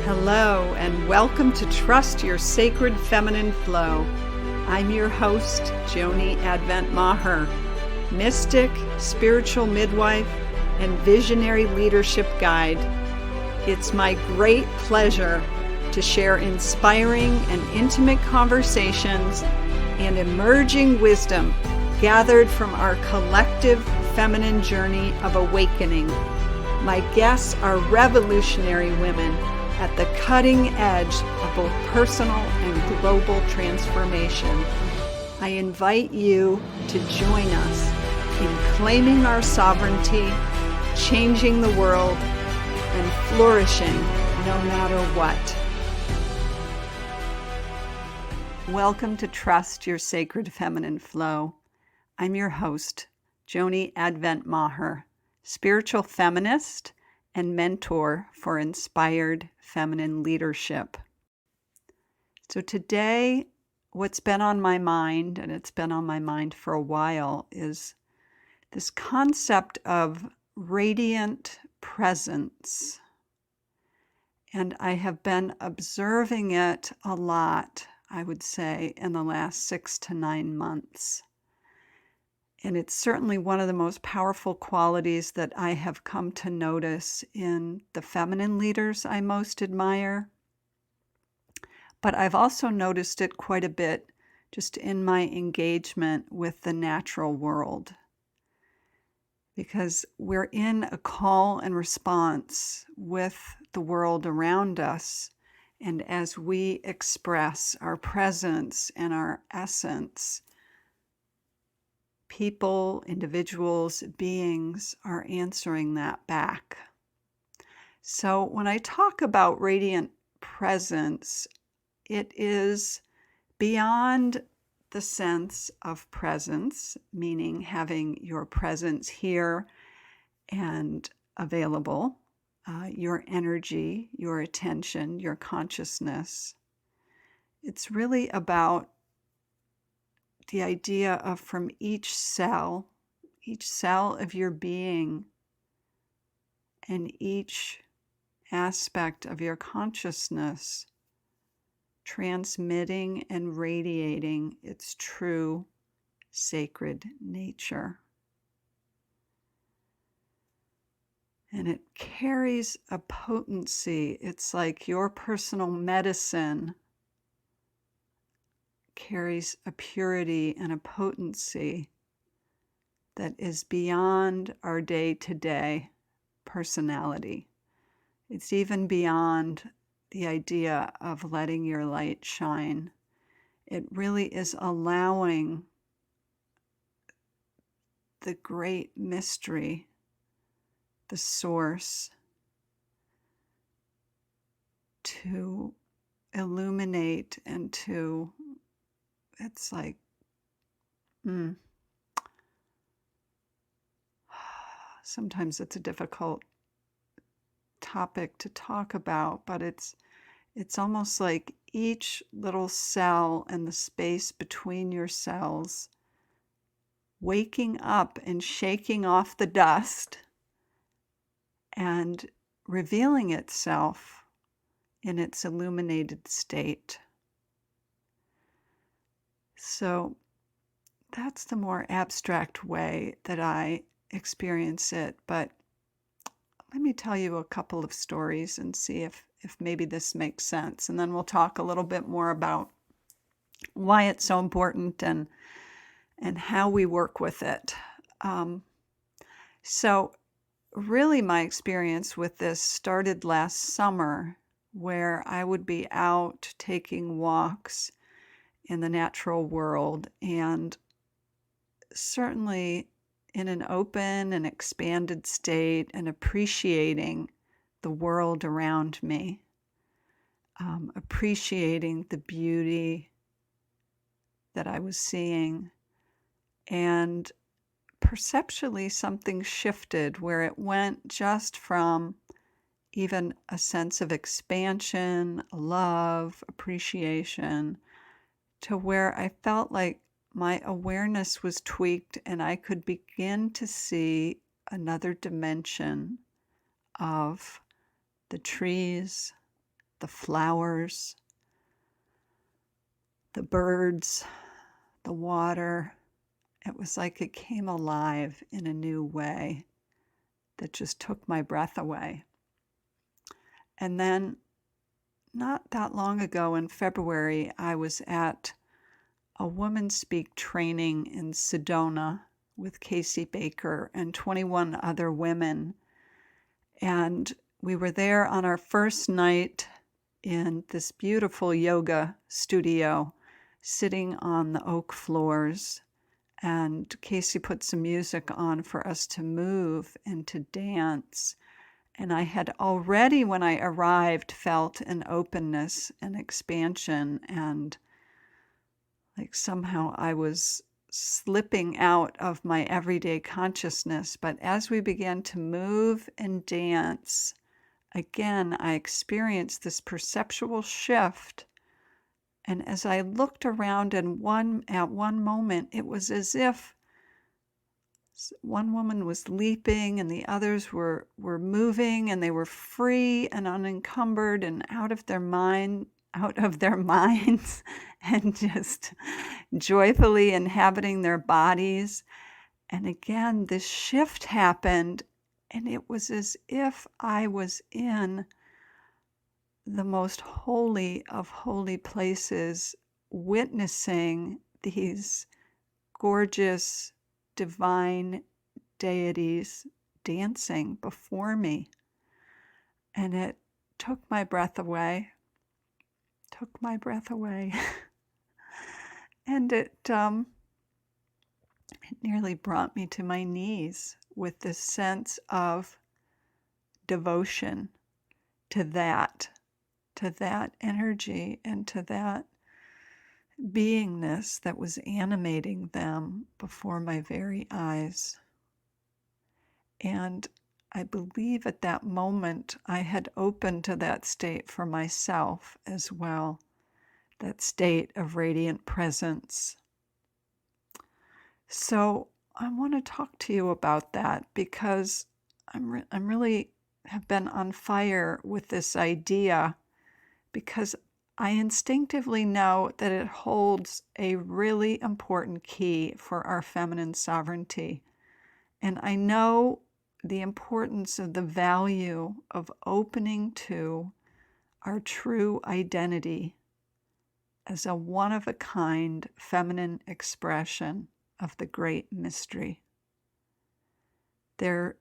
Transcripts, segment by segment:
Hello, and welcome to Trust Your Sacred Feminine Flow. I'm your host, Joni Advent Maher, mystic, spiritual midwife, and visionary leadership guide. It's my great pleasure to share inspiring and intimate conversations and emerging wisdom gathered from our collective feminine journey of awakening. My guests are revolutionary women at the cutting edge of both personal and global transformation. I invite you to join us in claiming our sovereignty, changing the world, and flourishing no matter what. Welcome to Trust Your Sacred Feminine Flow. I'm your host, Joni Advent Maher, spiritual feminist and mentor for inspired feminine leadership. So today, what's been on my mind, and it's been on my mind for a while, is this concept of radiant presence. And I have been observing it a lot, I would say, in the last 6 to 9 months. And it's certainly one of the most powerful qualities that I have come to notice in the feminine leaders I most admire. But I've also noticed it quite a bit just in my engagement with the natural world. Because we're in a call and response with the world around us. And as we express our presence and our essence, people, individuals, beings are answering that back. So when I talk about radiant presence, it is beyond the sense of presence, meaning having your presence here and available, your energy, your attention, your consciousness. It's really about the idea of from each cell of your being, and each aspect of your consciousness transmitting and radiating its true sacred nature. And it carries a potency. It's like your personal medicine carries a purity and a potency that is beyond our day-to-day personality. It's even beyond the idea of letting your light shine. It really is allowing the great mystery, the source, to illuminate and to it's like, sometimes it's a difficult topic to talk about, but it's almost like each little cell and the space between your cells waking up and shaking off the dust and revealing itself in its illuminated state. So that's the more abstract way that I experience it. But let me tell you a couple of stories and see if maybe this makes sense. And then we'll talk a little bit more about why it's so important and how we work with it. So really my experience with this started last summer, where I would be out taking walks in the natural world, and certainly in an open and expanded state, and appreciating the world around me, appreciating the beauty that I was seeing. And perceptually something shifted, where it went just from even a sense of expansion, love, appreciation, to where I felt like my awareness was tweaked and I could begin to see another dimension of the trees, the flowers, the birds, the water. It was like it came alive in a new way that just took my breath away. And then, not that long ago in February, I was at a Woman Speak training in Sedona with Casey Baker and 21 other women. And we were there on our first night in this beautiful yoga studio, sitting on the oak floors. And Casey put some music on for us to move and to dance. And I had already, when I arrived, felt an openness and expansion, and like somehow I was slipping out of my everyday consciousness. But as we began to move and dance, again, I experienced this perceptual shift. And as I looked around at one moment, it was as if one woman was leaping and the others were moving, and they were free and unencumbered and out of their minds and just joyfully inhabiting their bodies. And again, this shift happened, and it was as if I was in the most holy of holy places, witnessing these gorgeous, divine deities dancing before me. And it took my breath away, and it nearly brought me to my knees with this sense of devotion to that energy and to that beingness that was animating them before my very eyes. And I believe at that moment I had opened to that state for myself as well, that state of radiant presence. So I want to talk to you about that, because I'm really have been on fire with this idea, because I instinctively know that it holds a really important key for our feminine sovereignty. And I know the importance of the value of opening to our true identity as a one-of-a-kind feminine expression of the great mystery. There's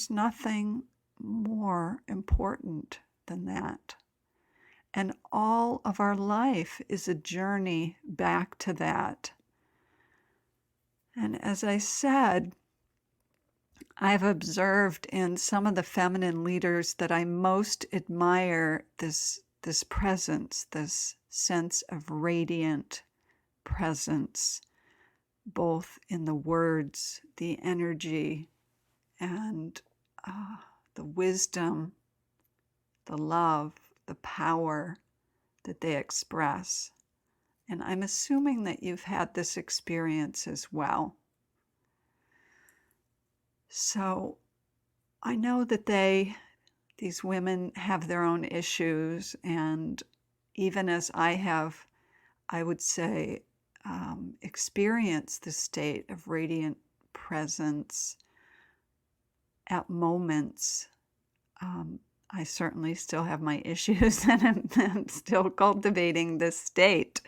nothing more important than that. And all of our life is a journey back to that. And as I said, I've observed in some of the feminine leaders that I most admire this presence, this sense of radiant presence, both in the words, the energy, and the wisdom, the love, the power that they express. And I'm assuming that you've had this experience as well. So I know that these women have their own issues, and even as I have, I would say, experienced the state of radiant presence at moments, I certainly still have my issues, and I'm still cultivating this state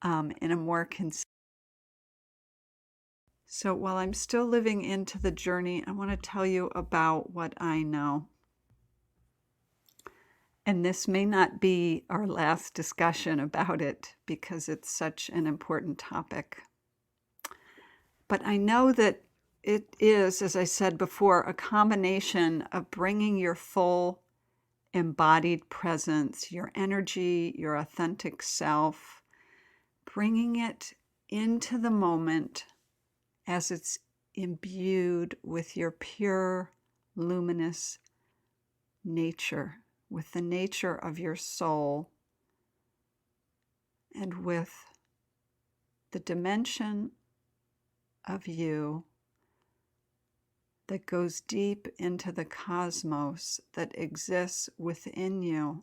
in a more consistent. So while I'm still living into the journey, I want to tell you about what I know. And this may not be our last discussion about it, because it's such an important topic. But I know that it is, as I said before, a combination of bringing your full embodied presence, your energy, your authentic self, bringing it into the moment as it's imbued with your pure, luminous nature, with the nature of your soul, and with the dimension of you that goes deep into the cosmos that exists within you,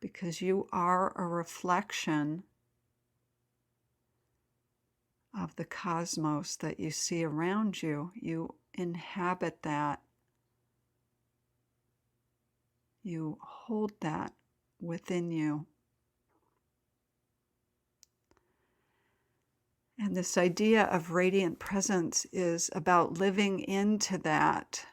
because you are a reflection of the cosmos that you see around you. You inhabit that. You hold that within you. And this idea of radiant presence is about living into that,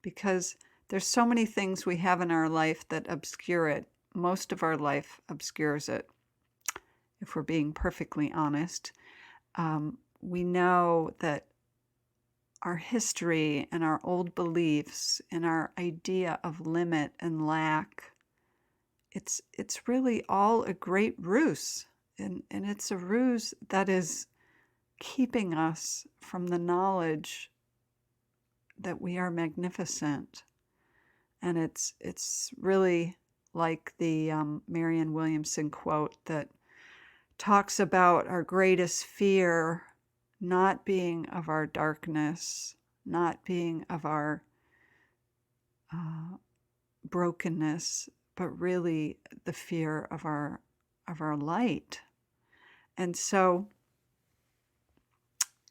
because there's so many things we have in our life that obscure it. Most of our life obscures it, if we're being perfectly honest. We know that our history and our old beliefs and our idea of limit and lack, it's really all a great ruse. And it's a ruse that is keeping us from the knowledge that we are magnificent. And it's really like the Marianne Williamson quote that talks about our greatest fear not being of our darkness, not being of our brokenness, but really the fear of our light. And so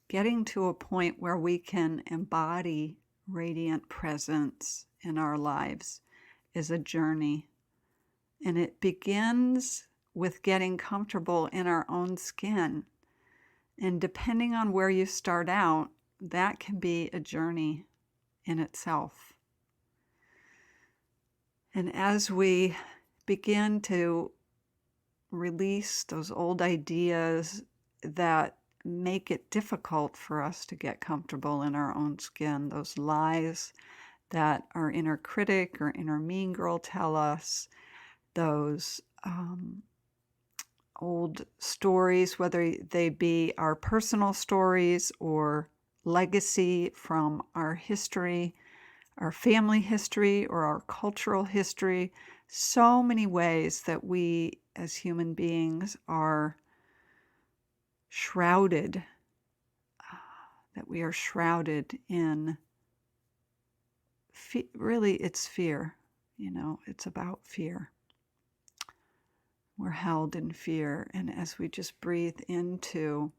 getting to a point where we can embody radiant presence in our lives is a journey. And it begins with getting comfortable in our own skin. And depending on where you start out, that can be a journey in itself. And as we begin to release those old ideas that make it difficult for us to get comfortable in our own skin, those lies that our inner critic or inner mean girl tell us, those old stories, whether they be our personal stories or legacy from our history, our family history, or our cultural history. So many ways that we as human beings are shrouded, in really it's fear. It's about fear. We're held in fear. And as we just breathe into,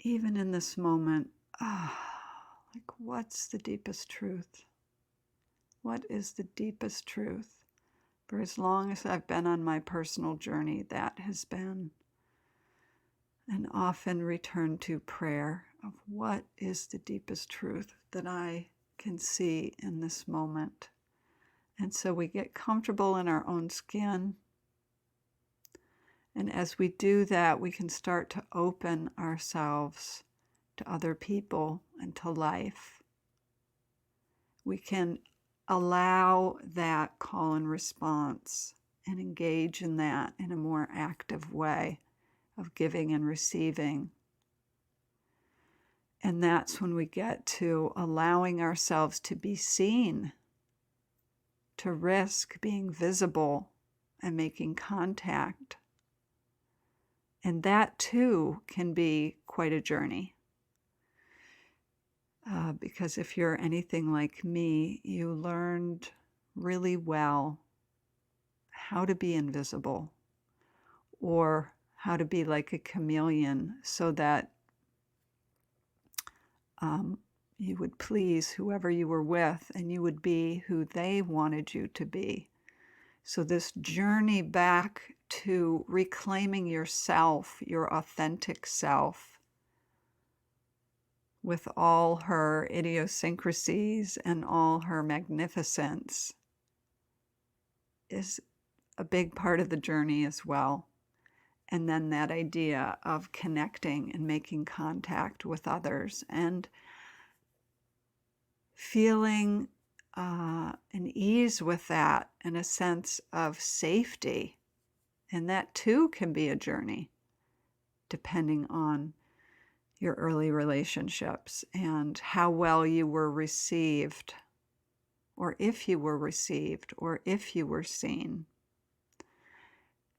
even in this moment, like, what's the deepest truth? What is the deepest truth? For as long as I've been on my personal journey, that has been an often return to prayer of what is the deepest truth that I can see in this moment. And so we get comfortable in our own skin. And as we do that, we can start to open ourselves to other people and to life. We can allow that call and response and engage in that in a more active way of giving and receiving. And that's when we get to allowing ourselves to be seen, to risk being visible and making contact. And that too can be quite a journey. Because if you're anything like me, you learned really well how to be invisible, or how to be like a chameleon, so that you would please whoever you were with, and you would be who they wanted you to be. So this journey back to reclaiming yourself, your authentic self, with all her idiosyncrasies and all her magnificence, is a big part of the journey as well. And then that idea of connecting and making contact with others and feeling an ease with that and a sense of safety. And that too can be a journey, depending on your early relationships and how well you were received, or if you were received, or if you were seen.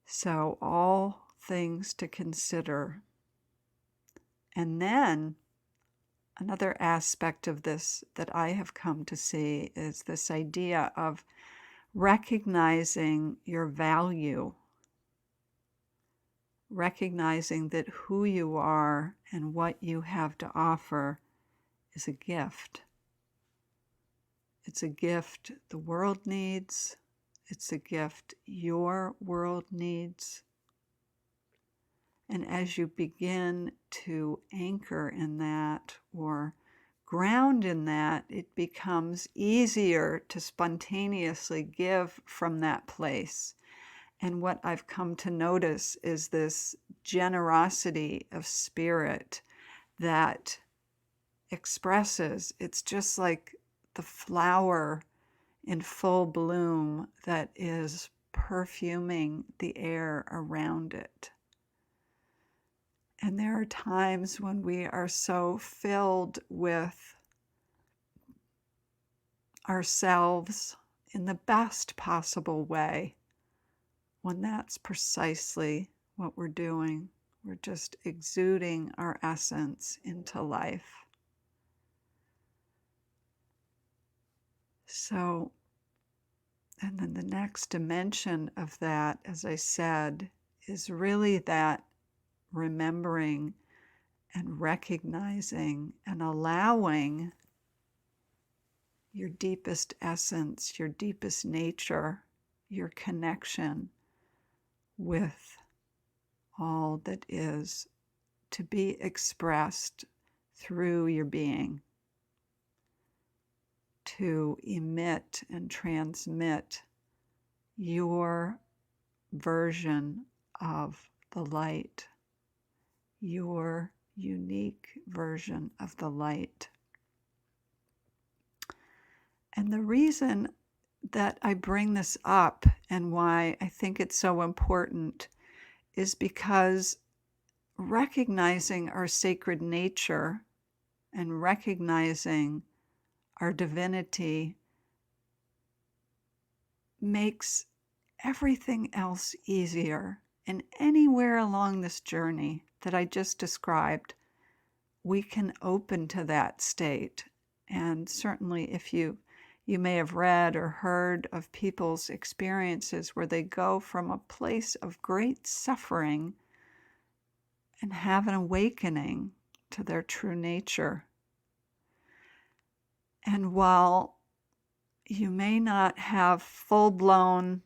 So all things to consider. And then another aspect of this that I have come to see is this idea of recognizing your value, recognizing that who you are and what you have to offer is a gift. It's a gift the world needs. It's a gift your world needs. And as you begin to anchor in that or ground in that, it becomes easier to spontaneously give from that place. And what I've come to notice is this generosity of spirit that expresses. It's just like the flower in full bloom that is perfuming the air around it. And there are times when we are so filled with ourselves in the best possible way, when that's precisely what we're doing. We're just exuding our essence into life. So, and then the next dimension of that, as I said, is really that remembering and recognizing and allowing your deepest essence, your deepest nature, your connection with all that is to be expressed through your being, to emit and transmit your version of the light, your unique version of the light. And the reason that I bring this up and why I think it's so important is because recognizing our sacred nature and recognizing our divinity makes everything else easier. And anywhere along this journey that I just described, we can open to that state. And certainly if you may have read or heard of people's experiences where they go from a place of great suffering and have an awakening to their true nature. And while you may not have full-blown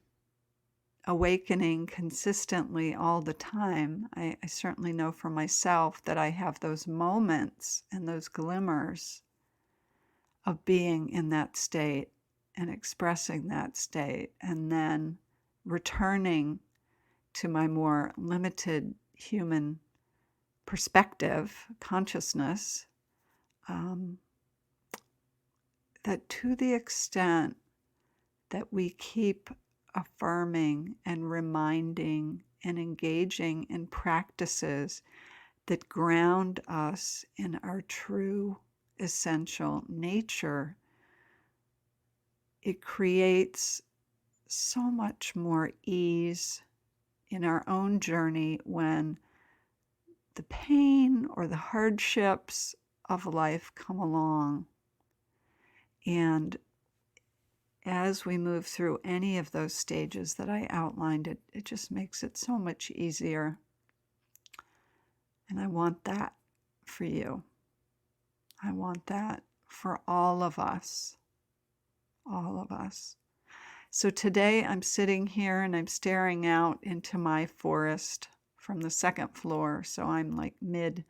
awakening consistently all the time, I certainly know for myself that I have those moments and those glimmers of being in that state and expressing that state, and then returning to my more limited human perspective, consciousness, that to the extent that we keep affirming and reminding and engaging in practices that ground us in our true essential nature, it creates so much more ease in our own journey when the pain or the hardships of life come along. And as we move through any of those stages that I outlined, it just makes it so much easier. And I want that for you. I want that for all of us. All of us. So today I'm sitting here and I'm staring out into my forest from the second floor. So I'm like mid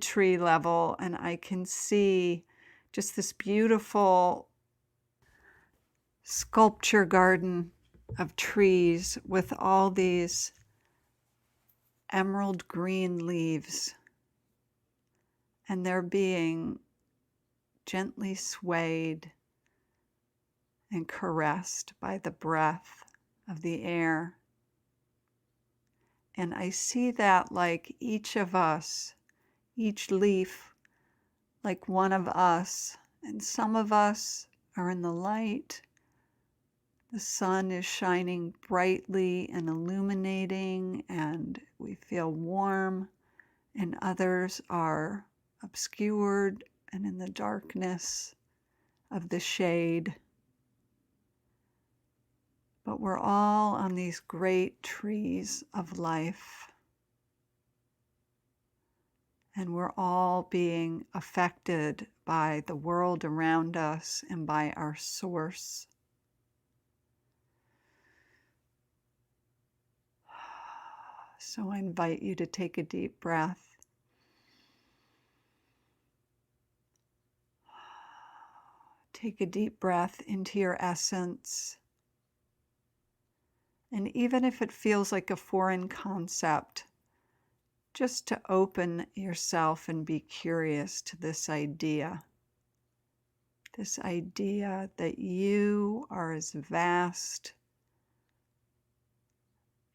tree level, and I can see just this beautiful sculpture garden of trees with all these emerald green leaves, and they're being gently swayed and caressed by the breath of the air. And I see that like each of us, each leaf, like one of us, and some of us are in the light. The sun is shining brightly and illuminating, and we feel warm, and others are obscured and in the darkness of the shade. But we're all on these great trees of life. And we're all being affected by the world around us and by our source. So I invite you to take a deep breath. Take a deep breath into your essence. And even if it feels like a foreign concept, just to open yourself and be curious to this idea that you are as vast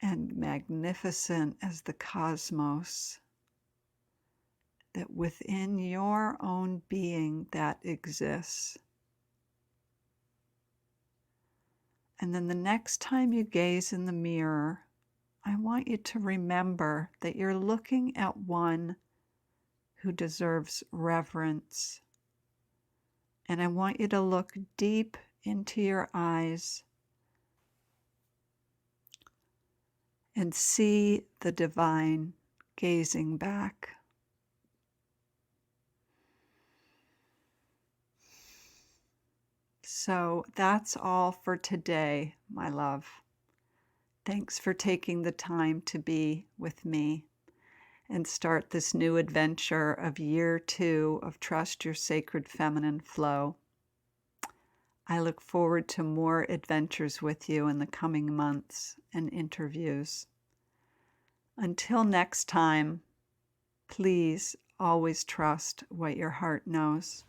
and magnificent as the cosmos, that within your own being that exists. And then the next time you gaze in the mirror, I want you to remember that you're looking at one who deserves reverence. And I want you to look deep into your eyes and see the divine gazing back. So that's all for today, my love. Thanks for taking the time to be with me and start this new adventure of year 2 of Trust Your Sacred Feminine Flow. I look forward to more adventures with you in the coming months and interviews. Until next time, please always trust what your heart knows.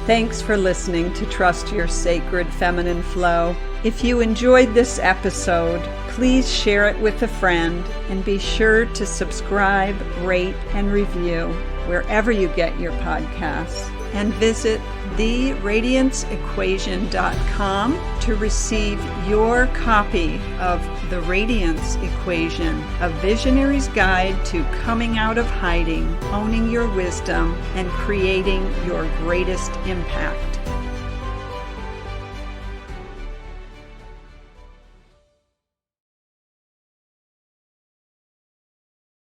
Thanks for listening to Trust Your Sacred Feminine Flow. If you enjoyed this episode, please share it with a friend and be sure to subscribe, rate, and review wherever you get your podcasts. And visit theradianceequation.com to receive your copy of The Radiance Equation, a visionary's guide to coming out of hiding, owning your wisdom, and creating your greatest impact.